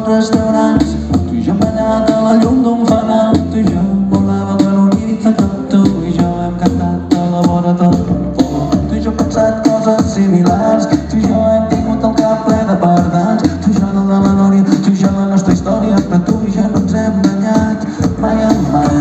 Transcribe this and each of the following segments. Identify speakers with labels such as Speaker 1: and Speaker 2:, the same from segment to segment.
Speaker 1: Restaurants, tu i jo hem ballat a la llum d'un fanal, tu i jo volàvem a l'Uniza tot, tu i jo hem cantat a la vora del port, tu i jo hem pensat coses similars, tu i jo hem tingut el cap ple de pardals, tu i jo de la memòria, tu i jo la nostra història, però tu i jo no ens hem banyat mai en mai.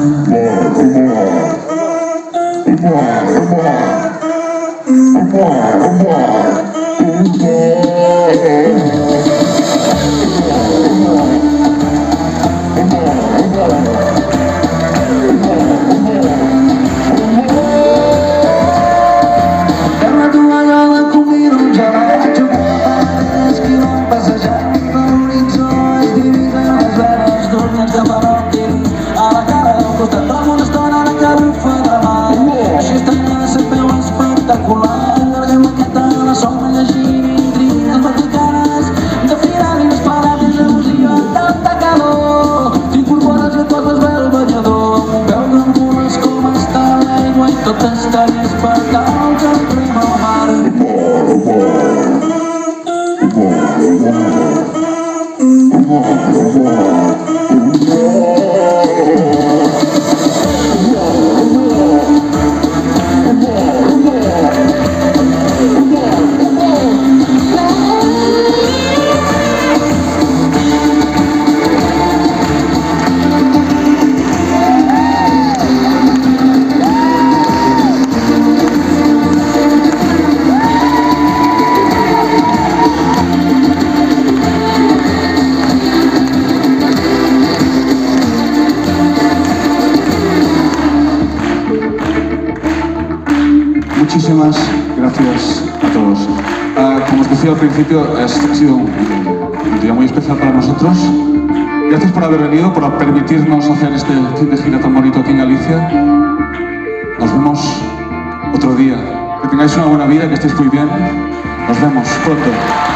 Speaker 1: Totes històries per tal que entrem al mar.
Speaker 2: Muchísimas gracias a todos. Como os decía al principio, ha sido un día muy especial para nosotros. Gracias por haber venido, por permitirnos hacer este fin de gira tan bonito aquí en Galicia. Nos vemos otro día. Que tengáis una buena vida, que estéis muy bien. Nos vemos pronto.